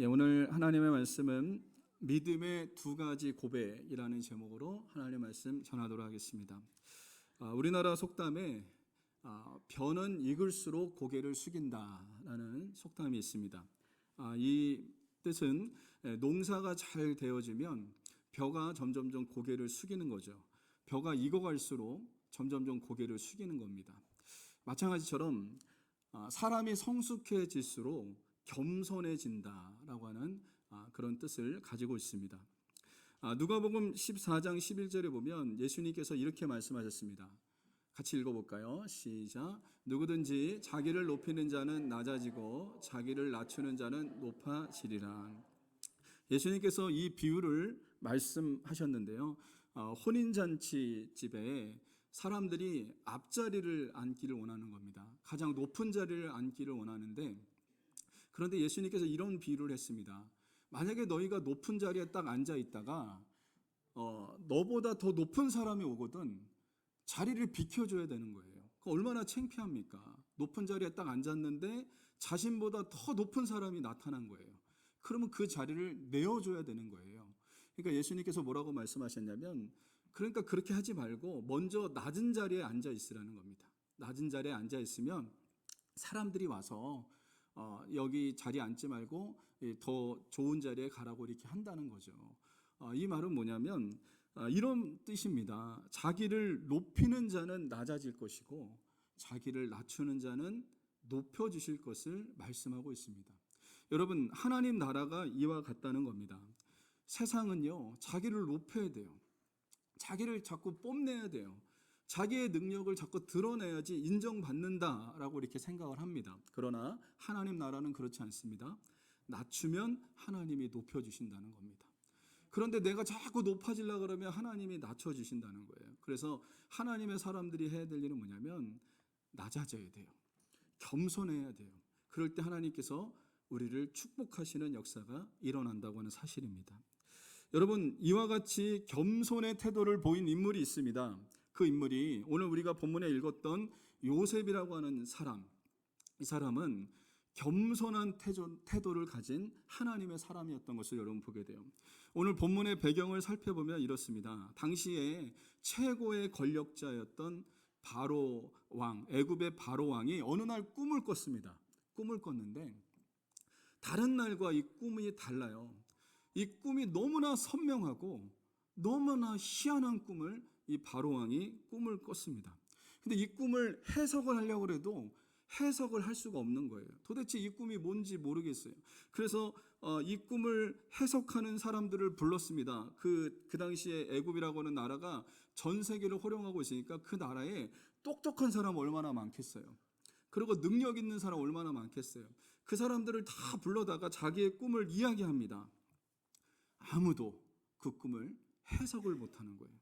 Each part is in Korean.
오늘 하나님의 말씀은 믿음의 두 가지 고백이라는 제목으로 하나님의 말씀 전하도록 하겠습니다. 우리나라 속담에 벼는 익을수록 고개를 숙인다라는 속담이 있습니다. 이 뜻은 농사가 잘 되어지면 벼가 점점점 고개를 숙이는 거죠. 벼가 익어갈수록 점점점 고개를 숙이는 겁니다. 마찬가지처럼 사람이 성숙해질수록 겸손해진다라고 하는 그런 뜻을 가지고 있습니다. 누가복음 14장 11절에 보면 예수님께서 이렇게 말씀하셨습니다. 같이 읽어볼까요? 시작. 누구든지 자기를 높이는 자는 낮아지고 자기를 낮추는 자는 높아지리라. 예수님께서 이 비유를 말씀하셨는데요. 혼인잔치 집에 사람들이 앞자리를 앉기를 원하는 겁니다. 가장 높은 자리를 앉기를 원하는데, 그런데 예수님께서 이런 비유를 했습니다. 만약에 너희가 높은 자리에 딱 앉아 있다가 너보다 더 높은 사람이 오거든 자리를 비켜줘야 되는 거예요. 얼마나 창피합니까? 높은 자리에 딱 앉았는데 자신보다 더 높은 사람이 나타난 거예요. 그러면 그 자리를 내어줘야 되는 거예요. 그러니까 예수님께서 뭐라고 말씀하셨냐면, 그러니까 그렇게 하지 말고 먼저 낮은 자리에 앉아 있으라는 겁니다. 낮은 자리에 앉아 있으면 사람들이 와서 여기 자리에 앉지 말고 더 좋은 자리에 가라고 이렇게 한다는 거죠. 이 말은 뭐냐면 이런 뜻입니다. 자기를 높이는 자는 낮아질 것이고 자기를 낮추는 자는 높여주실 것을 말씀하고 있습니다. 여러분, 하나님 나라가 이와 같다는 겁니다. 세상은요, 자기를 높여야 돼요. 자기를 자꾸 뽐내야 돼요. 자기의 능력을 자꾸 드러내야지 인정받는다라고 이렇게 생각을 합니다. 그러나 하나님 나라는 그렇지 않습니다. 낮추면 하나님이 높여주신다는 겁니다. 그런데 내가 자꾸 높아지려고 그러면 하나님이 낮춰주신다는 거예요. 그래서 하나님의 사람들이 해야 될 일은 뭐냐면 낮아져야 돼요. 겸손해야 돼요. 그럴 때 하나님께서 우리를 축복하시는 역사가 일어난다고 하는 사실입니다. 여러분, 이와 같이 겸손의 태도를 보인 인물이 있습니다. 그 인물이 오늘 우리가 본문에 읽었던 요셉이라고 하는 사람. 이 사람은 겸손한 태도를 가진 하나님의 사람이었던 것을 여러분 보게 돼요. 오늘 본문의 배경을 살펴보면 이렇습니다. 당시에 최고의 권력자였던 바로 왕, 애굽의 바로 왕이 어느 날 꿈을 꿨습니다. 꿈을 꿨는데 다른 날과 이 꿈이 달라요. 이 꿈이 너무나 선명하고 너무나 희한한 꿈을 이 바로 왕이 꿈을 꿨습니다. 근데 이 꿈을 해석을 하려고 해도 해석을 할 수가 없는 거예요. 도대체 이 꿈이 뭔지 모르겠어요. 그래서 이 꿈을 해석하는 사람들을 불렀습니다. 그 당시에 애굽이라고 하는 나라가 전 세계를 호령하고 있으니까 그 나라에 똑똑한 사람 얼마나 많겠어요. 그리고 능력 있는 사람 얼마나 많겠어요. 그 사람들을 다 불러다가 자기의 꿈을 이야기합니다. 아무도 그 꿈을 해석을 못하는 거예요.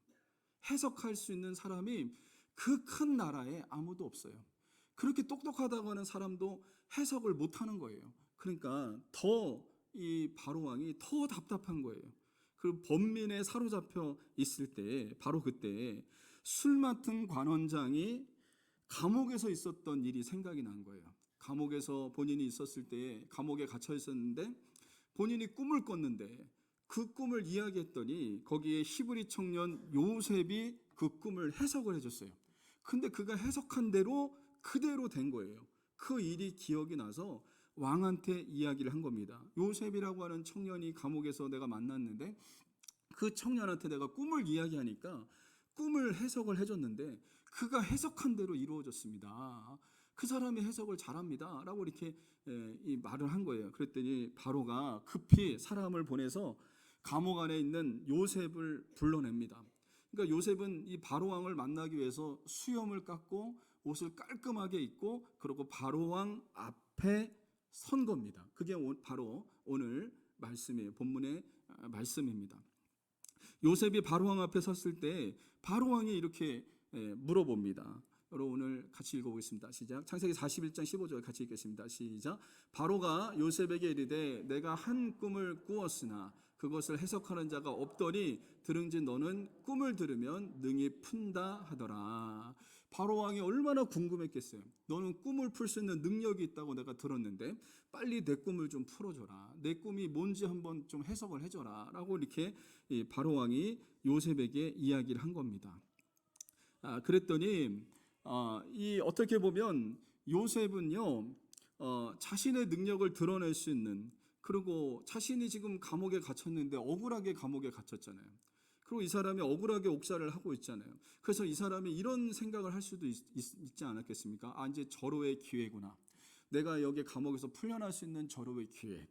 해석할 수 있는 사람이 그 큰 나라에 아무도 없어요. 그렇게 똑똑하다고 하는 사람도 해석을 못하는 거예요. 그러니까 더 이 바로 왕이 더 답답한 거예요. 그 번민에 사로잡혀 있을 때, 바로 그때 술 맡은 관원장이 감옥에서 있었던 일이 생각이 난 거예요. 감옥에서 본인이 있었을 때 감옥에 갇혀 있었는데 본인이 꿈을 꿨는데 그 꿈을 이야기했더니 거기에 히브리 청년 요셉이 그 꿈을 해석을 해줬어요. 근데 그가 해석한 대로 그대로 된 거예요. 그 일이 기억이 나서 왕한테 이야기를 한 겁니다. 요셉이라고 하는 청년이 감옥에서 내가 만났는데 그 청년한테 내가 꿈을 이야기하니까 꿈을 해석을 해줬는데 그가 해석한 대로 이루어졌습니다. 그 사람이 해석을 잘합니다 라고 이렇게 이 말을 한 거예요. 그랬더니 바로가 급히 사람을 보내서 감옥 안에 있는 요셉을 불러냅니다. 그러니까 요셉은 이 바로왕을 만나기 위해서 수염을 깎고 옷을 깔끔하게 입고 그리고 바로왕 앞에 선 겁니다. 그게 바로 오늘 말씀이에요. 본문의 말씀입니다. 요셉이 바로왕 앞에 섰을 때 바로왕이 이렇게 물어봅니다. 여러분 오늘 같이 읽어보겠습니다. 시작. 창세기 41장 15절 같이 읽겠습니다. 시작. 바로가 요셉에게 이르되 내가 한 꿈을 꾸었으나 그것을 해석하는 자가 없더니 들은지 너는 꿈을 들으면 능히 푼다 하더라. 바로 왕이 얼마나 궁금했겠어요. 너는 꿈을 풀 수 있는 능력이 있다고 내가 들었는데 빨리 내 꿈을 좀 풀어줘라. 내 꿈이 뭔지 한번 좀 해석을 해줘라. 라고 이렇게 이 바로 왕이 요셉에게 이야기를 한 겁니다. 그랬더니 이 어떻게 보면 요셉은요 자신의 능력을 드러낼 수 있는, 그리고 자신이 지금 감옥에 갇혔는데 억울하게 감옥에 갇혔잖아요. 그리고 이 사람이 억울하게 옥살을 하고 있잖아요. 그래서 이 사람이 이런 생각을 할 수도 있지 않았겠습니까? 이제 절호의 기회구나. 내가 여기 감옥에서 풀려날 수 있는 절호의 기회.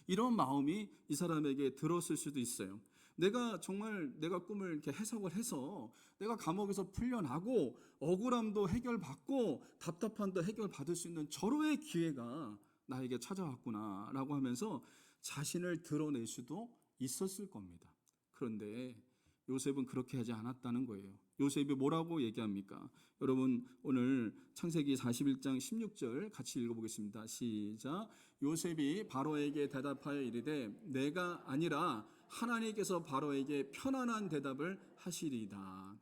이런 마음이 이 사람에게 들었을 수도 있어요. 내가 정말 내가 꿈을 이렇게 해석을 해서 내가 감옥에서 풀려나고 억울함도 해결받고 답답함도 해결받을 수 있는 절호의 기회가 나에게 찾아왔구나라고 하면서 자신을 드러낼 수도 있었을 겁니다. 그런데 요셉은 그렇게 하지 않았다는 거예요. 요셉이 뭐라고 얘기합니까? 여러분 오늘 창세기 41장 16절 같이 읽어보겠습니다. 시작. 요셉이 바로에게 대답하여 이르되 내가 아니라 하나님께서 바로에게 편안한 대답을 하시리이다.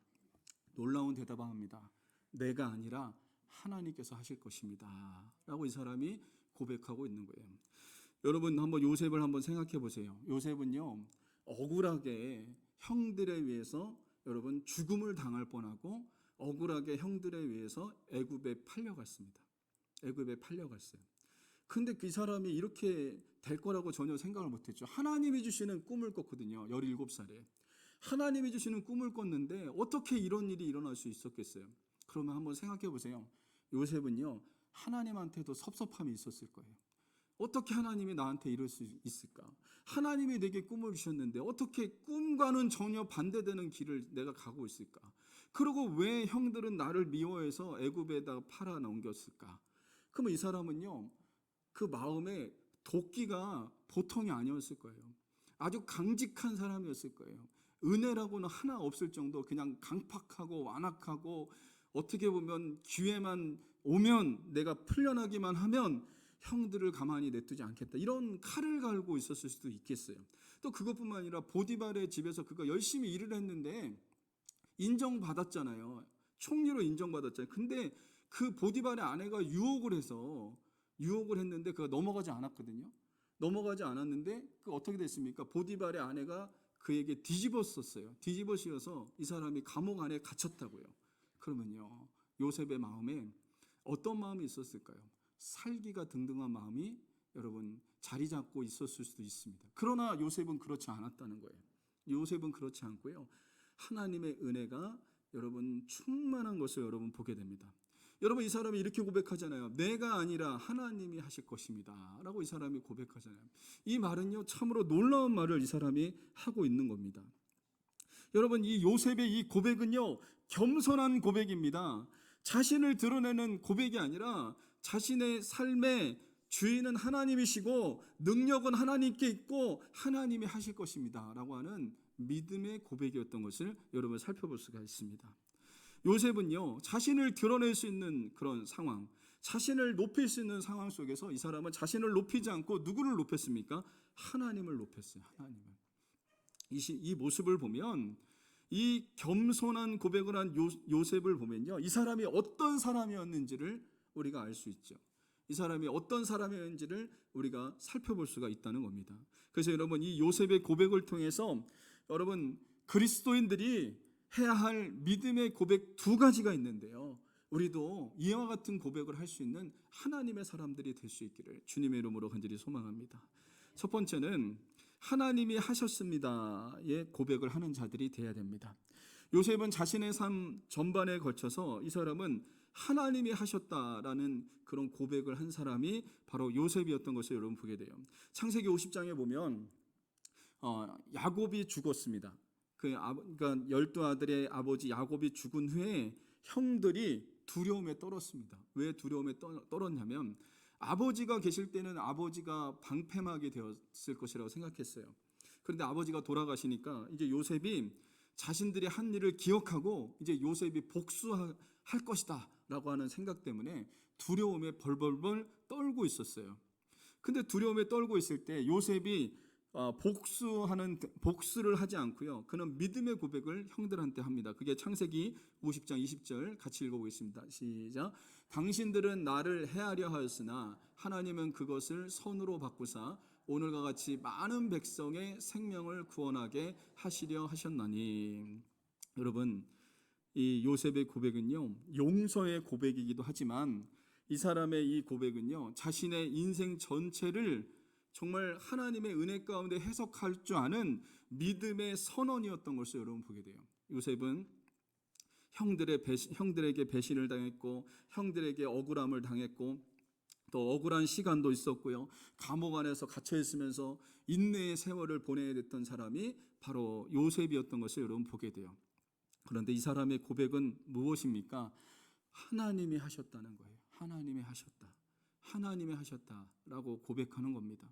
놀라운 대답을 합니다. 내가 아니라 하나님께서 하실 것입니다. 라고 이 사람이 고백하고 있는 거예요. 여러분 한번 요셉을 한번 생각해 보세요. 요셉은요 억울하게 형들에 의해서 여러분 죽음을 당할 뻔하고 억울하게 형들에 의해서 애굽에 팔려갔습니다. 애굽에 팔려갔어요. 근데 그 사람이 이렇게 될 거라고 전혀 생각을 못했죠. 하나님이 주시는 꿈을 꿨거든요. 17살에. 하나님이 주시는 꿈을 꿨는데 어떻게 이런 일이 일어날 수 있었겠어요? 그러면 한번 생각해 보세요. 요셉은요 하나님한테도 섭섭함이 있었을 거예요. 어떻게 하나님이 나한테 이럴 수 있을까? 하나님이 내게 꿈을 주셨는데 어떻게 꿈과는 전혀 반대되는 길을 내가 가고 있을까? 그리고 왜 형들은 나를 미워해서 애굽에다가 팔아 넘겼을까? 그러면 이 사람은요 그 마음에 도끼가 보통이 아니었을 거예요. 아주 강직한 사람이었을 거예요. 은혜라고는 하나 없을 정도 그냥 강팍하고 완악하고 어떻게 보면 기회만 오면 내가 풀려나기만 하면 형들을 가만히 냅두지 않겠다. 이런 칼을 갈고 있었을 수도 있겠어요. 또 그것뿐만 아니라 보디발의 집에서 그가 열심히 일을 했는데 인정받았잖아요. 총리로 인정받았잖아요. 근데 그 보디발의 아내가 유혹을 했는데 그가 넘어가지 않았거든요. 넘어가지 않았는데 그 어떻게 됐습니까? 보디발의 아내가 그에게 뒤집었었어요. 뒤집어 씌워서 이 사람이 감옥 안에 갇혔다고요. 그러면요 요셉의 마음에 어떤 마음이 있었을까요? 살기가 등등한 마음이 여러분 자리 잡고 있었을 수도 있습니다. 그러나 요셉은 그렇지 않았다는 거예요. 요셉은 그렇지 않고요. 하나님의 은혜가 여러분 충만한 것을 여러분 보게 됩니다. 여러분 이 사람이 이렇게 고백하잖아요. 내가 아니라 하나님이 하실 것입니다. 라고 이 사람이 고백하잖아요. 이 말은요 참으로 놀라운 말을 이 사람이 하고 있는 겁니다. 여러분 이 요셉의 이 고백은요 겸손한 고백입니다. 자신을 드러내는 고백이 아니라 자신의 삶의 주인은 하나님이시고 능력은 하나님께 있고 하나님이 하실 것입니다 라고 하는 믿음의 고백이었던 것을 여러분 살펴볼 수가 있습니다. 요셉은요 자신을 드러낼 수 있는 그런 상황, 자신을 높일 수 있는 상황 속에서 이 사람은 자신을 높이지 않고 누구를 높였습니까? 하나님을 높였어요. 하나님을. 이 모습을 보면 이 겸손한 고백을 한 요셉을 보면요 이 사람이 어떤 사람이었는지를 우리가 알 수 있죠. 이 사람이 어떤 사람이었는지를 우리가 살펴볼 수가 있다는 겁니다. 그래서 여러분 이 요셉의 고백을 통해서 여러분 그리스도인들이 해야 할 믿음의 고백 두 가지가 있는데요. 우리도 이와 같은 고백을 할 수 있는 하나님의 사람들이 될 수 있기를 주님의 이름으로 간절히 소망합니다. 첫 번째는 하나님이 하셨습니다의 고백을 하는 자들이 되어야 됩니다. 요셉은 자신의 삶 전반에 걸쳐서 이 사람은 하나님이 하셨다라는 그런 고백을 한 사람이 바로 요셉이었던 것을 여러분 보게 돼요. 창세기 50장에 보면 야곱이 죽었습니다. 그러니까 12아들의 아버지 야곱이 죽은 후에 형들이 두려움에 떨었습니다. 왜 두려움에 떨었냐면 아버지가 계실 때는 아버지가 방패막이 되었을 것이라고 생각했어요. 그런데 아버지가 돌아가시니까 이제 요셉이 자신들이 한 일을 기억하고 이제 요셉이 복수할 것이다 라고 하는 생각 때문에 두려움에 벌벌벌 떨고 있었어요. 근데 두려움에 떨고 있을 때 요셉이 복수를 하지 않고요. 그는 믿음의 고백을 형들한테 합니다. 그게 창세기 50장 20절 같이 읽어보겠습니다. 시작. 당신들은 나를 해하려 하였으나 하나님은 그것을 선으로 바꾸사 오늘과 같이 많은 백성의 생명을 구원하게 하시려 하셨나니. 여러분, 이 요셉의 고백은요, 용서의 고백이기도 하지만 이 사람의 이 고백은요, 자신의 인생 전체를 정말 하나님의 은혜 가운데 해석할 줄 아는 믿음의 선언이었던 것을 여러분 보게 돼요. 요셉은 형들에게 배신을 당했고 형들에게 억울함을 당했고 또 억울한 시간도 있었고요. 감옥 안에서 갇혀 있으면서 인내의 세월을 보내야 됐던 사람이 바로 요셉이었던 것을 여러분 보게 돼요. 그런데 이 사람의 고백은 무엇입니까? 하나님이 하셨다는 거예요. 하나님이 하셨다. 하나님이 하셨다라고 고백하는 겁니다.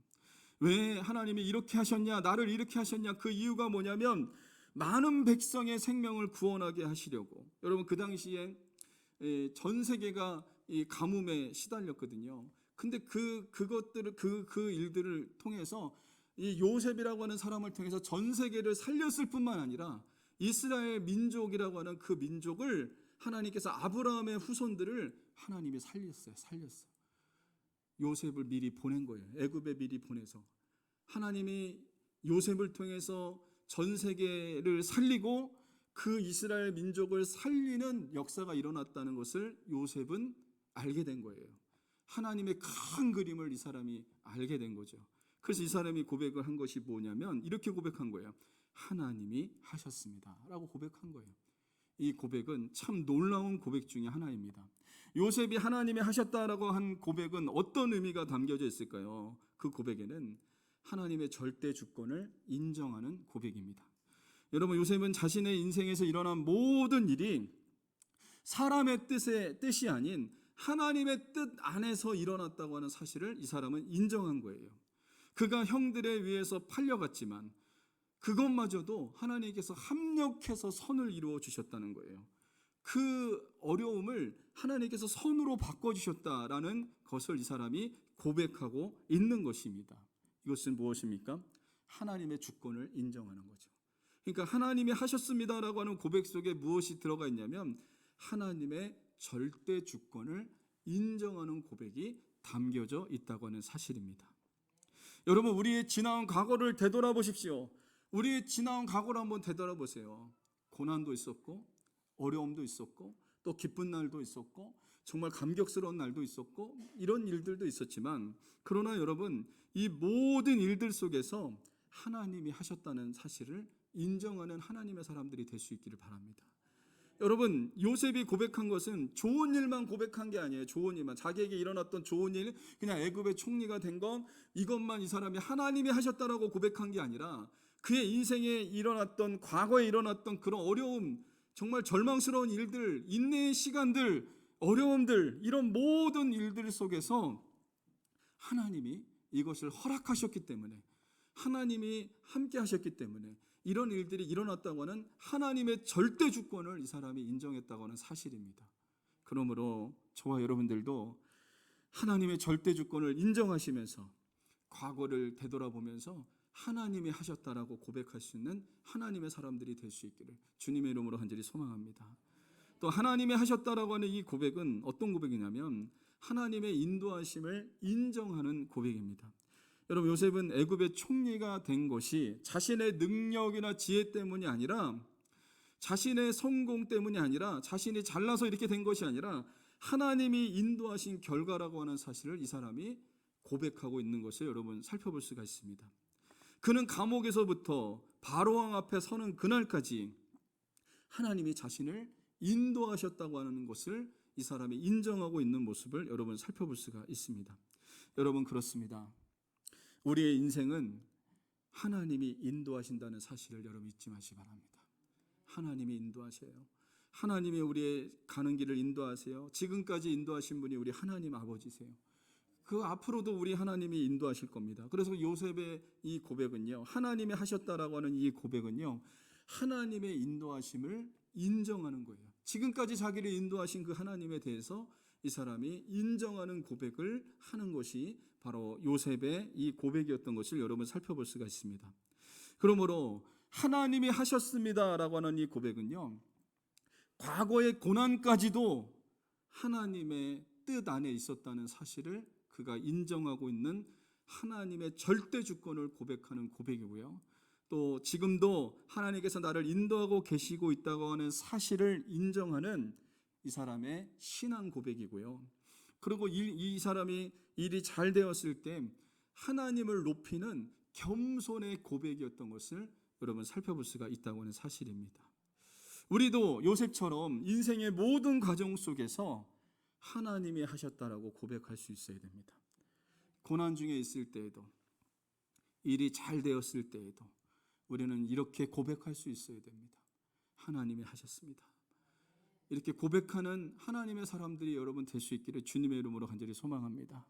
왜 하나님이 이렇게 하셨냐, 나를 이렇게 하셨냐, 그 이유가 뭐냐면 많은 백성의 생명을 구원하게 하시려고. 여러분, 그 당시에 전 세계가 이 가뭄에 시달렸거든요. 근데 그 일들을 통해서 이 요셉이라고 하는 사람을 통해서 전 세계를 살렸을 뿐만 아니라 이스라엘 민족이라고 하는 그 민족을 하나님께서 아브라함의 후손들을 하나님이 살렸어요. 요셉을 미리 보낸 거예요. 애굽에 미리 보내서 하나님이 요셉을 통해서 전 세계를 살리고 그 이스라엘 민족을 살리는 역사가 일어났다는 것을 요셉은 알게 된 거예요. 하나님의 큰 그림을 이 사람이 알게 된 거죠. 그래서 이 사람이 고백을 한 것이 뭐냐면 이렇게 고백한 거예요. 하나님이 하셨습니다 라고 고백한 거예요. 이 고백은 참 놀라운 고백 중에 하나입니다. 요셉이 하나님이 하셨다라고 한 고백은 어떤 의미가 담겨져 있을까요? 그 고백에는 하나님의 절대 주권을 인정하는 고백입니다. 여러분, 요셉은 자신의 인생에서 일어난 모든 일이 사람의 뜻이 아닌 하나님의 뜻 안에서 일어났다고 하는 사실을 이 사람은 인정한 거예요. 그가 형들에 의해서 팔려갔지만 그것마저도 하나님께서 합력해서 선을 이루어 주셨다는 거예요. 그 어려움을 하나님께서 선으로 바꿔주셨다라는 것을 이 사람이 고백하고 있는 것입니다. 이것은 무엇입니까? 하나님의 주권을 인정하는 거죠. 그러니까 하나님이 하셨습니다라고 하는 고백 속에 무엇이 들어가 있냐면 하나님의 절대 주권을 인정하는 고백이 담겨져 있다고 하는 사실입니다. 여러분, 우리의 지나온 과거를 되돌아보십시오. 우리의 지나온 과거를 한번 되돌아보세요. 고난도 있었고 어려움도 있었고 또 기쁜 날도 있었고 정말 감격스러운 날도 있었고 이런 일들도 있었지만 그러나 여러분, 이 모든 일들 속에서 하나님이 하셨다는 사실을 인정하는 하나님의 사람들이 될 수 있기를 바랍니다. 여러분, 요셉이 고백한 것은 좋은 일만 고백한 게 아니에요. 좋은 일만, 자기에게 일어났던 좋은 일, 그냥 애굽의 총리가 된 것, 이것만 이 사람이 하나님이 하셨다라고 고백한 게 아니라 그의 인생에 일어났던, 과거에 일어났던 그런 어려움, 정말 절망스러운 일들, 인내의 시간들, 어려움들, 이런 모든 일들 속에서 하나님이 이것을 허락하셨기 때문에, 하나님이 함께 하셨기 때문에 이런 일들이 일어났다고 하는 하나님의 절대 주권을 이 사람이 인정했다고 하는 사실입니다. 그러므로 저와 여러분들도 하나님의 절대 주권을 인정하시면서 과거를 되돌아보면서 하나님이 하셨다라고 고백할 수 있는 하나님의 사람들이 될 수 있기를 주님의 이름으로 간절히 소망합니다. 또 하나님이 하셨다라고 하는 이 고백은 어떤 고백이냐면 하나님의 인도하심을 인정하는 고백입니다. 여러분, 요셉은 애굽의 총리가 된 것이 자신의 능력이나 지혜 때문이 아니라, 자신의 성공 때문이 아니라, 자신이 잘나서 이렇게 된 것이 아니라 하나님이 인도하신 결과라고 하는 사실을 이 사람이 고백하고 있는 것을 여러분 살펴볼 수가 있습니다. 그는 감옥에서부터 바로왕 앞에 서는 그날까지 하나님이 자신을 인도하셨다고 하는 것을 이 사람이 인정하고 있는 모습을 여러분 살펴볼 수가 있습니다. 여러분, 그렇습니다. 우리의 인생은 하나님이 인도하신다는 사실을 여러분 잊지 마시기 바랍니다. 하나님이 인도하셔요. 하나님이 우리의 가는 길을 인도하세요. 지금까지 인도하신 분이 우리 하나님 아버지세요. 그 앞으로도 우리 하나님이 인도하실 겁니다. 그래서 요셉의 이 고백은요, 하나님이 하셨다라고 하는 이 고백은요, 하나님의 인도하심을 인정하는 거예요. 지금까지 자기를 인도하신 그 하나님에 대해서 이 사람이 인정하는 고백을 하는 것이 바로 요셉의 이 고백이었던 것을 여러분 살펴볼 수가 있습니다. 그러므로 하나님이 하셨습니다라고 하는 이 고백은요, 과거의 고난까지도 하나님의 뜻 안에 있었다는 사실을 그가 인정하고 있는 하나님의 절대 주권을 고백하는 고백이고요. 또 지금도 하나님께서 나를 인도하고 계시고 있다고 하는 사실을 인정하는 이 사람의 신앙 고백이고요. 그리고 이 사람이 일이 잘 되었을 때 하나님을 높이는 겸손의 고백이었던 것을 여러분 살펴볼 수가 있다고 하는 사실입니다. 우리도 요셉처럼 인생의 모든 과정 속에서 하나님이 하셨다라고 고백할 수 있어야 됩니다. 고난 중에 있을 때에도, 일이 잘 되었을 때에도 우리는 이렇게 고백할 수 있어야 됩니다. 하나님이 하셨습니다. 이렇게 고백하는 하나님의 사람들이 여러분 될 수 있기를 주님의 이름으로 간절히 소망합니다.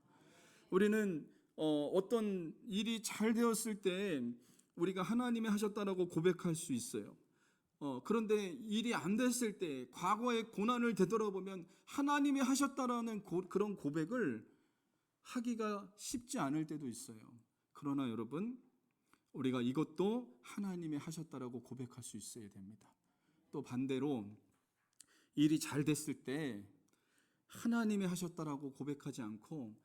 우리는 어떤 일이 잘 되었을 때 우리가 하나님이 하셨다라고 고백할 수 있어요. 그런데 일이 안 됐을 때 과거의 고난을 되돌아보면 하나님이 하셨다라는 그런 고백을 하기가 쉽지 않을 때도 있어요. 그러나 여러분, 우리가 이것도 하나님이 하셨다라고 고백할 수 있어야 됩니다. 또 반대로 일이 잘 됐을 때 하나님이 하셨다라고 고백하지 않고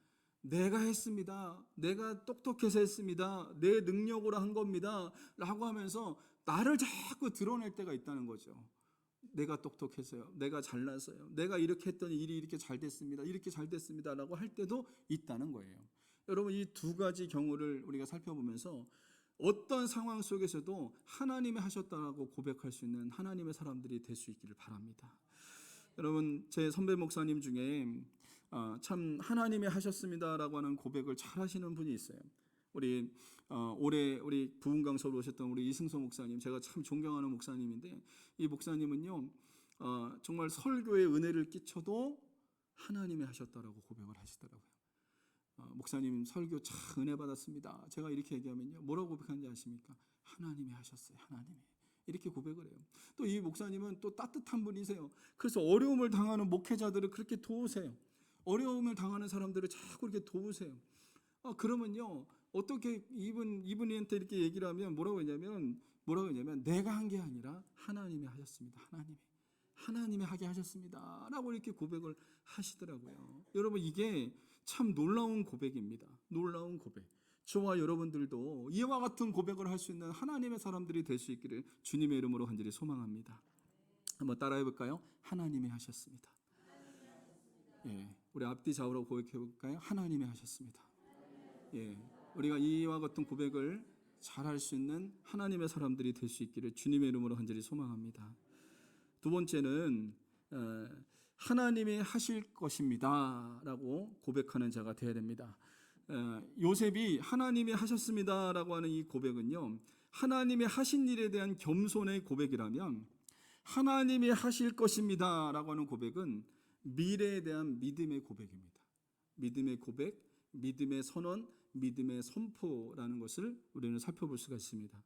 내가 했습니다, 내가 똑똑해서 했습니다, 내 능력으로 한 겁니다 라고 하면서 나를 자꾸 드러낼 때가 있다는 거죠. 내가 똑똑해서요, 내가 잘나서요, 내가 이렇게 했더니 일이 이렇게 잘 됐습니다, 이렇게 잘 됐습니다 라고 할 때도 있다는 거예요. 여러분, 이 두 가지 경우를 우리가 살펴보면서 어떤 상황 속에서도 하나님이 하셨다라고 고백할 수 있는 하나님의 사람들이 될 수 있기를 바랍니다. 여러분, 제 선배 목사님 중에 참 하나님이 하셨습니다라고 하는 고백을 잘 하시는 분이 있어요. 올해 우리 부흥강서로 오셨던 우리 이승서 목사님, 제가 참 존경하는 목사님인데, 이 목사님은요 정말 설교에 은혜를 끼쳐도 하나님이 하셨다라고 고백을 하시더라고요. 목사님 설교 참 은혜 받았습니다, 제가 이렇게 얘기하면요 뭐라고 고백하는지 아십니까? 하나님이 하셨어요, 하나님이. 이렇게 고백을 해요. 또 이 목사님은 또 따뜻한 분이세요. 그래서 어려움을 당하는 목회자들을 그렇게 도우세요. 어려움을 당하는 사람들을 자꾸 이렇게 도우세요. 그러면요 어떻게 이분한테 이렇게 얘기를 하면 뭐라고 했냐면 내가 한 게 아니라 하나님이 하셨습니다. 하나님이 하게 하셨습니다 라고 이렇게 고백을 하시더라고요. 여러분, 이게 참 놀라운 고백입니다. 놀라운 고백. 저와 여러분들도 이와 같은 고백을 할 수 있는 하나님의 사람들이 될 수 있기를 주님의 이름으로 간절히 소망합니다. 한번 따라해 볼까요? 하나님이 하셨습니다. 예, 우리 앞뒤 좌우로 고백해 볼까요? 하나님이 하셨습니다. 예, 우리가 이와 같은 고백을 잘 할 수 있는 하나님의 사람들이 될 수 있기를 주님의 이름으로 간절히 소망합니다. 두 번째는 하나님이 하실 것입니다 라고 고백하는 자가 되어야 됩니다. 요셉이 하나님이 하셨습니다라고 하는 이 고백은요, 하나님이 하신 일에 대한 겸손의 고백이라면, 하나님이 하실 것입니다라고 하는 고백은 미래에 대한 믿음의 고백입니다. 믿음의 고백, 믿음의 선언, 믿음의 선포라는 것을 우리는 살펴볼 수가 있습니다.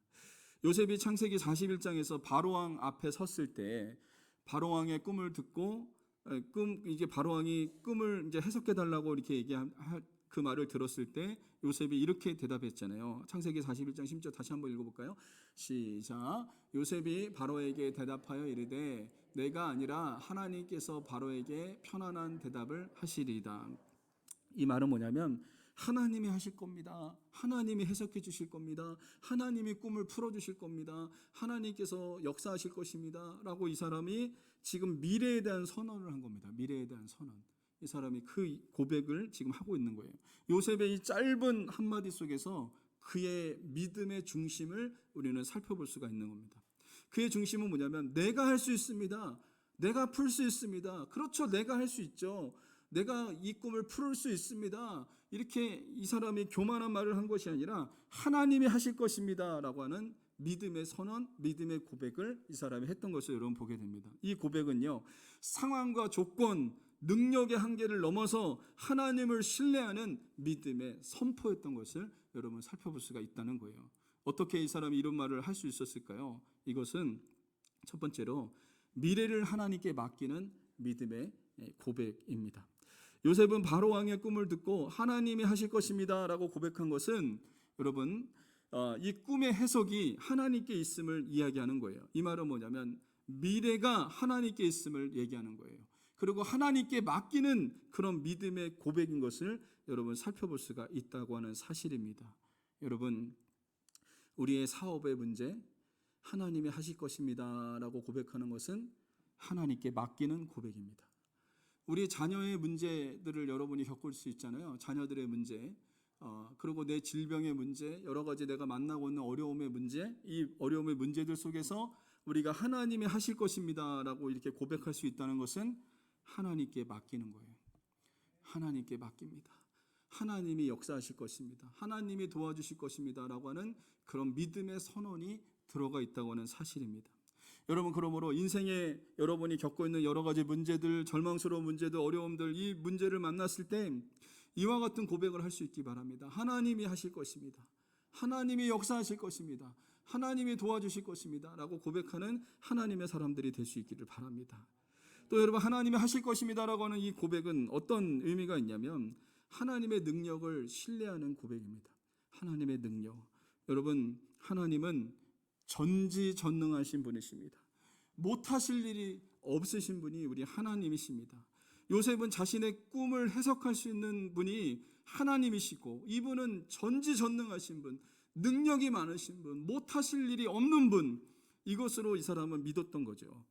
요셉이 창세기 41장에서 바로왕 앞에 섰을 때 바로왕의 꿈을 듣고 이제 바로왕이 꿈을 이제 해석해 달라고 이렇게 그 말을 들었을 때 요셉이 이렇게 대답했잖아요. 창세기 41장 10절 다시 한번 읽어볼까요? 시작. 요셉이 바로에게 대답하여 이르되 내가 아니라 하나님께서 바로에게 편안한 대답을 하시리이다. 이 말은 뭐냐면 하나님이 하실 겁니다. 하나님이 해석해 주실 겁니다. 하나님이 꿈을 풀어주실 겁니다. 하나님께서 역사하실 것입니다 라고 이 사람이 지금 미래에 대한 선언을 한 겁니다. 미래에 대한 선언. 이 사람이 그 고백을 지금 하고 있는 거예요. 요셉의 이 짧은 한마디 속에서 그의 믿음의 중심을 우리는 살펴볼 수가 있는 겁니다. 그의 중심은 뭐냐면 내가 할 수 있습니다. 내가 풀 수 있습니다. 그렇죠, 내가 할 수 있죠. 내가 이 꿈을 풀을 수 있습니다. 이렇게 이 사람이 교만한 말을 한 것이 아니라 하나님이 하실 것입니다 라고 하는 믿음의 선언, 믿음의 고백을 이 사람이 했던 것을 여러분 보게 됩니다. 이 고백은요, 상황과 조건, 능력의 한계를 넘어서 하나님을 신뢰하는 믿음의 선포였던 것을 여러분 살펴볼 수가 있다는 거예요. 어떻게 이 사람이 이런 말을 할 수 있었을까요? 이것은 첫 번째로 미래를 하나님께 맡기는 믿음의 고백입니다. 요셉은 바로 왕의 꿈을 듣고 하나님이 하실 것입니다라고 고백한 것은 여러분 이 꿈의 해석이 하나님께 있음을 이야기하는 거예요. 이 말은 뭐냐면 미래가 하나님께 있음을 얘기하는 거예요. 그리고 하나님께 맡기는 그런 믿음의 고백인 것을 여러분 살펴볼 수가 있다고 하는 사실입니다. 여러분 우리의 사업의 문제 하나님이 하실 것입니다 라고 고백하는 것은 하나님께 맡기는 고백입니다. 우리 자녀의 문제들을 여러분이 겪을 수 있잖아요. 자녀들의 문제, 그리고 내 질병의 문제, 여러 가지 내가 만나고 있는 어려움의 문제, 이 어려움의 문제들 속에서 우리가 하나님이 하실 것입니다 라고 이렇게 고백할 수 있다는 것은 하나님께 맡기는 거예요. 하나님께 맡깁니다. 하나님이 역사하실 것입니다. 하나님이 도와주실 것입니다 라고 하는 그런 믿음의 선언이 들어가 있다고 하는 사실입니다. 여러분 그러므로 인생에 여러분이 겪고 있는 여러 가지 문제들, 절망스러운 문제들, 어려움들, 이 문제를 만났을 때 이와 같은 고백을 할 수 있기 바랍니다. 하나님이 하실 것입니다. 하나님이 역사하실 것입니다. 하나님이 도와주실 것입니다 라고 고백하는 하나님의 사람들이 될 수 있기를 바랍니다. 또 여러분 하나님이 하실 것입니다 라고 하는 이 고백은 어떤 의미가 있냐면 하나님의 능력을 신뢰하는 고백입니다. 하나님의 능력. 여러분 하나님은 전지전능하신 분이십니다. 못하실 일이 없으신 분이 우리 하나님이십니다. 요셉은 자신의 꿈을 해석할 수 있는 분이 하나님이시고 이분은 전지전능하신 분, 능력이 많으신 분, 못하실 일이 없는 분, 이것으로 이 사람은 믿었던 거죠.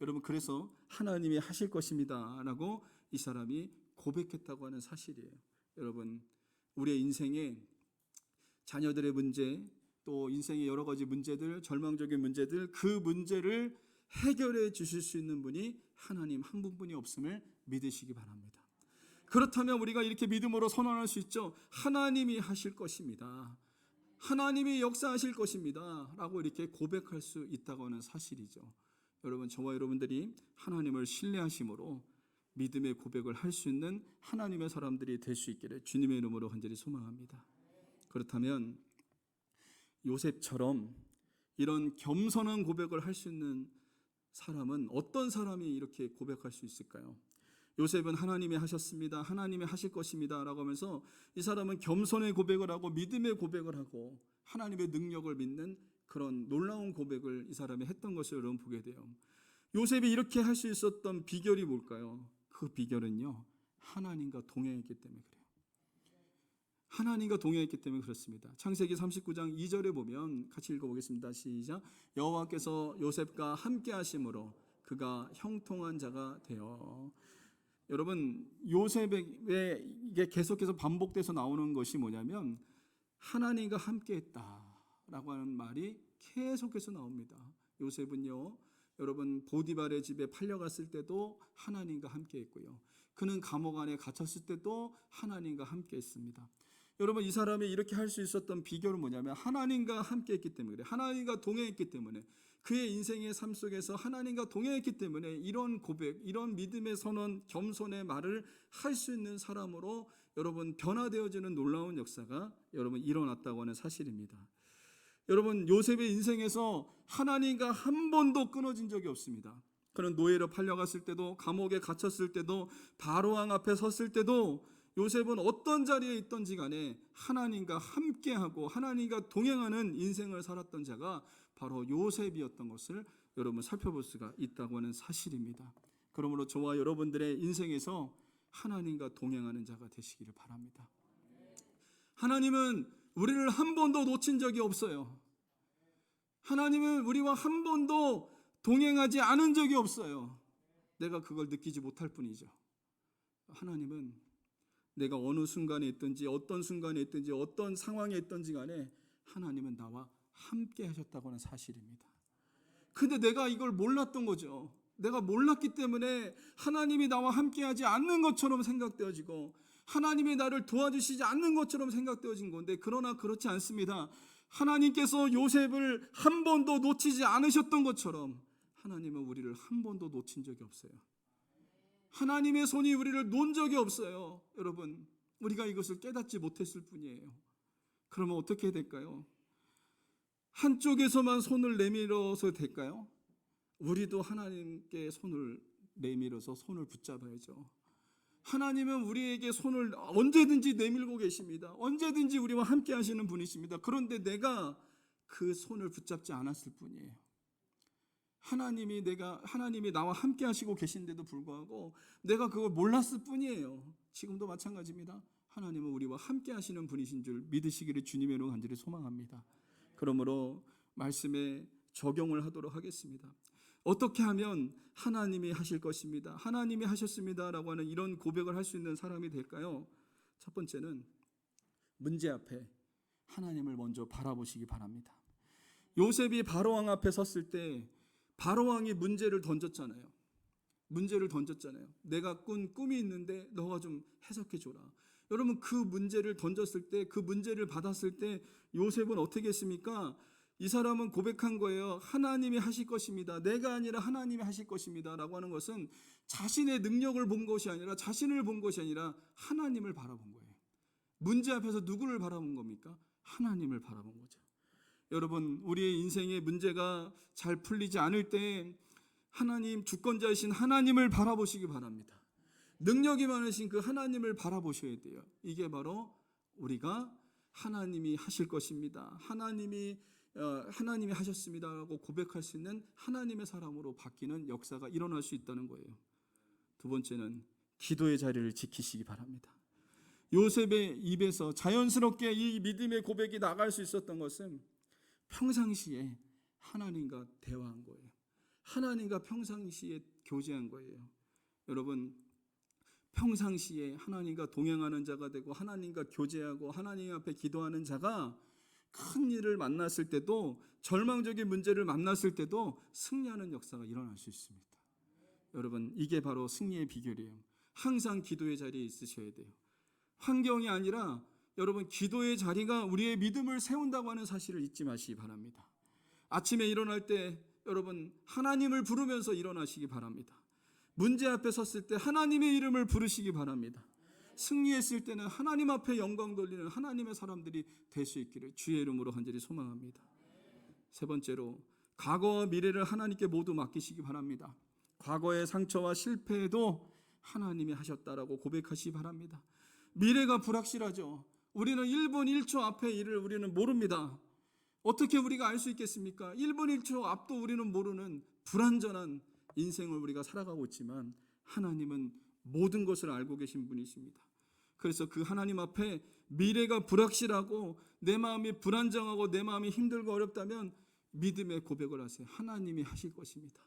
여러분 그래서 하나님이 하실 것입니다 라고 이 사람이 고백했다고 하는 사실이에요. 여러분 우리의 인생에 자녀들의 문제, 또 인생의 여러 가지 문제들, 절망적인 문제들, 그 문제를 해결해 주실 수 있는 분이 하나님 한 분뿐이 없음을 믿으시기 바랍니다. 그렇다면 우리가 이렇게 믿음으로 선언할 수 있죠. 하나님이 하실 것입니다. 하나님이 역사하실 것입니다 라고 이렇게 고백할 수 있다고 하는 사실이죠. 여러분 저와 여러분들이 하나님을 신뢰하심으로 믿음의 고백을 할 수 있는 하나님의 사람들이 될 수 있기를 주님의 이름으로 간절히 소망합니다. 그렇다면 요셉처럼 이런 겸손한 고백을 할 수 있는 사람은 어떤 사람이 이렇게 고백할 수 있을까요? 요셉은 하나님이 하셨습니다. 하나님이 하실 것입니다 라고 하면서 이 사람은 겸손의 고백을 하고 믿음의 고백을 하고 하나님의 능력을 믿는 그런 놀라운 고백을 이 사람이 했던 것을 여러분 보게 돼요. 요셉이 이렇게 할 수 있었던 비결이 뭘까요? 그 비결은요 하나님과 동행했기 때문에 그래요. 하나님과 동행했기 때문에 그렇습니다. 창세기 39장 2절에 보면 같이 읽어보겠습니다. 시작. 여호와께서 요셉과 함께 하심으로 그가 형통한 자가 되어. 여러분 요셉에게 이게 계속해서 반복돼서 나오는 것이 뭐냐면 하나님과 함께 했다라고 하는 말이 계속해서 나옵니다. 요셉은요 여러분 보디발의 집에 팔려갔을 때도 하나님과 함께 했고요. 그는 감옥 안에 갇혔을 때도 하나님과 함께 했습니다. 여러분 이 사람이 이렇게 할 수 있었던 비결은 뭐냐면 하나님과 함께 했기 때문에 그래요. 하나님과 동행했기 때문에 그의 인생의 삶 속에서 하나님과 동행했기 때문에 이런 고백, 이런 믿음의 선언, 겸손의 말을 할 수 있는 사람으로 여러분 변화되어지는 놀라운 역사가 여러분 일어났다고 하는 사실입니다. 여러분 요셉의 인생에서 하나님과 한 번도 끊어진 적이 없습니다. 그는 노예로 팔려갔을 때도 감옥에 갇혔을 때도 바로왕 앞에 섰을 때도 요셉은 어떤 자리에 있던지 간에 하나님과 함께하고 하나님과 동행하는 인생을 살았던 자가 바로 요셉이었던 것을 여러분 살펴볼 수가 있다고 하는 사실입니다. 그러므로 저와 여러분들의 인생에서 하나님과 동행하는 자가 되시기를 바랍니다. 하나님은 우리를 한 번도 놓친 적이 없어요. 하나님은 우리와 한 번도 동행하지 않은 적이 없어요. 내가 그걸 느끼지 못할 뿐이죠. 하나님은 내가 어느 순간에 있든지 어떤 순간에 있든지 어떤 상황에 있든지 간에 하나님은 나와 함께 하셨다고 하는 사실입니다. 근데 내가 이걸 몰랐던 거죠. 내가 몰랐기 때문에 하나님이 나와 함께하지 않는 것처럼 생각되어지고 하나님이 나를 도와주시지 않는 것처럼 생각되어진 건데 그러나 그렇지 않습니다. 하나님께서 요셉을 한 번도 놓치지 않으셨던 것처럼 하나님은 우리를 한 번도 놓친 적이 없어요. 하나님의 손이 우리를 놓은 적이 없어요. 여러분 우리가 이것을 깨닫지 못했을 뿐이에요. 그러면 어떻게 될까요? 한쪽에서만 손을 내밀어서 될까요? 우리도 하나님께 손을 내밀어서 손을 붙잡아야죠. 하나님은 우리에게 손을 언제든지 내밀고 계십니다. 언제든지 우리와 함께 하시는 분이십니다. 그런데 내가 그 손을 붙잡지 않았을 뿐이에요. 하나님이 나와 함께 하시고 계신데도 불구하고 내가 그걸 몰랐을 뿐이에요. 지금도 마찬가지입니다. 하나님은 우리와 함께 하시는 분이신 줄 믿으시기를 주님의 이름으로 간절히 소망합니다. 그러므로 말씀에 적용을 하도록 하겠습니다. 어떻게 하면 하나님이 하실 것입니다, 하나님이 하셨습니다라고 하는 이런 고백을 할 수 있는 사람이 될까요? 첫 번째는 문제 앞에 하나님을 먼저 바라보시기 바랍니다. 요셉이 바로왕 앞에 섰을 때 바로왕이 문제를 던졌잖아요. 내가 꾼 꿈이 있는데 너가 좀 해석해 줘라. 여러분, 그 문제를 던졌을 때, 그 문제를 받았을 때 요셉은 어떻게 했습니까? 이 사람은 고백한 거예요. 하나님이 하실 것입니다. 내가 아니라 하나님이 하실 것입니다 라고 하는 것은 자신의 능력을 본 것이 아니라, 자신을 본 것이 아니라 하나님을 바라본 거예요. 문제 앞에서 누구를 바라본 겁니까? 하나님을 바라본 거죠. 여러분, 우리의 인생의 문제가 잘 풀리지 않을 때 하나님, 주권자이신 하나님을 바라보시기 바랍니다. 능력이 많으신 그 하나님을 바라보셔야 돼요. 이게 바로 우리가 하나님이 하실 것입니다, 하나님이 하셨습니다라고 고백할 수 있는 하나님의 사람으로 바뀌는 역사가 일어날 수 있다는 거예요. 두 번째는 기도의 자리를 지키시기 바랍니다. 요셉의 입에서 자연스럽게 이 믿음의 고백이 나갈 수 있었던 것은 평상시에 하나님과 대화한 거예요. 하나님과 평상시에 교제한 거예요. 여러분, 평상시에 하나님과 동행하는 자가 되고 하나님과 교제하고 하나님 앞에 기도하는 자가 큰 일을 만났을 때도, 절망적인 문제를 만났을 때도 승리하는 역사가 일어날 수 있습니다. 여러분, 이게 바로 승리의 비결이에요. 항상 기도의 자리에 있으셔야 돼요. 환경이 아니라 여러분, 기도의 자리가 우리의 믿음을 세운다고 하는 사실을 잊지 마시기 바랍니다. 아침에 일어날 때 여러분, 하나님을 부르면서 일어나시기 바랍니다. 문제 앞에 섰을 때 하나님의 이름을 부르시기 바랍니다. 승리했을 때는 하나님 앞에 영광 돌리는 하나님의 사람들이 될 수 있기를 주의 이름으로 간절히 소망합니다. 세 번째로, 과거와 미래를 하나님께 모두 맡기시기 바랍니다. 과거의 상처와 실패에도 하나님이 하셨다라고 고백하시기 바랍니다. 미래가 불확실하죠. 우리는 1분 1초 앞의 일을 우리는 모릅니다. 어떻게 우리가 알 수 있겠습니까? 1분 1초 앞도 우리는 모르는 불완전한 인생을 우리가 살아가고 있지만 하나님은 모든 것을 알고 계신 분이십니다. 그래서 그 하나님 앞에 미래가 불확실하고 내 마음이 불안정하고 내 마음이 힘들고 어렵다면 믿음의 고백을 하세요. 하나님이 하실 것입니다.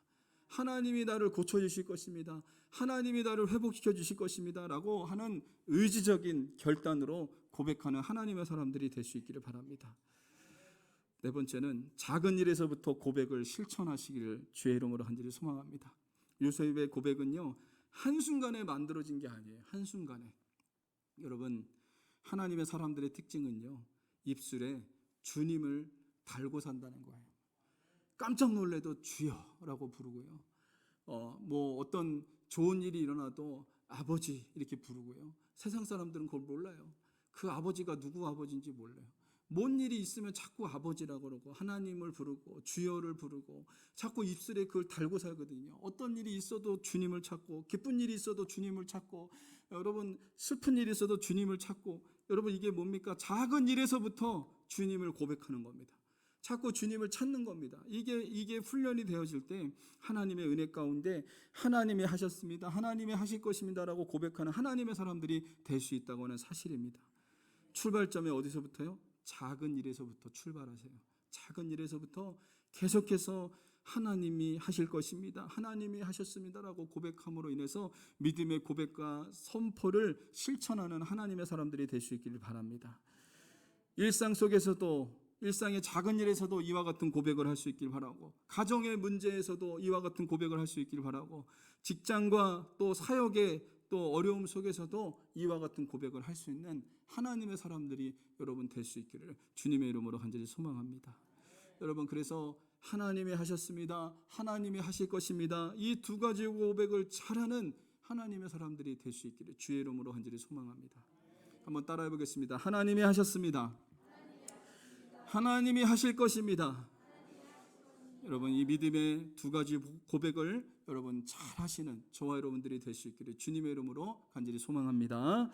하나님이 나를 고쳐주실 것입니다. 하나님이 나를 회복시켜 주실 것입니다 라고 하는 의지적인 결단으로 고백하는 하나님의 사람들이 될 수 있기를 바랍니다. 네 번째는 작은 일에서부터 고백을 실천하시기를 주의 이름으로 간절히 소망합니다. 요셉의 고백은요, 한순간에 만들어진 게 아니에요. 한순간에. 여러분, 하나님의 사람들의 특징은요, 입술에 주님을 달고 산다는 거예요. 깜짝 놀래도 주여라고 부르고요. 어떤 좋은 일이 일어나도 아버지 이렇게 부르고요. 세상 사람들은 그걸 몰라요. 그 아버지가 누구 아버지인지 몰라요. 뭔 일이 있으면 자꾸 아버지라고 그러고 하나님을 부르고 주여를 부르고 자꾸 입술에 그걸 달고 살거든요. 어떤 일이 있어도 주님을 찾고, 기쁜 일이 있어도 주님을 찾고, 여러분 슬픈 일이 있어도 주님을 찾고, 여러분 이게 뭡니까? 작은 일에서부터 주님을 고백하는 겁니다. 자꾸 주님을 찾는 겁니다. 이게 훈련이 되어질 때 하나님의 은혜 가운데 하나님이 하셨습니다, 하나님이 하실 것입니다라고 고백하는 하나님의 사람들이 될 수 있다고 하는 사실입니다. 출발점이 어디서부터요? 작은 일에서부터 출발하세요. 작은 일에서부터 계속해서 하나님이 하실 것입니다, 하나님이 하셨습니다라고 고백함으로 인해서 믿음의 고백과 선포를 실천하는 하나님의 사람들이 될 수 있기를 바랍니다. 일상 속에서도, 일상의 작은 일에서도 이와 같은 고백을 할 수 있길 바라고, 가정의 문제에서도 이와 같은 고백을 할 수 있길 바라고, 직장과 또 사역의 또 어려움 속에서도 이와 같은 고백을 할 수 있는 하나님의 사람들이 여러분 될 수 있기를 주님의 이름으로 간절히 소망합니다. 여러분, 그래서 하나님이 하셨습니다, 하나님이 하실 것입니다, 이 두 가지 고백을 잘하는 하나님의 사람들이 될 수 있기를 주의 이름으로 간절히 소망합니다. 한번 따라해 보겠습니다. 하나님이 하셨습니다, 하나님이 하실 것입니다. 여러분 이 믿음의 두 가지 고백을 여러분 잘 하시는 저와 여러분들이 될 수 있기를 주님의 이름으로 간절히 소망합니다.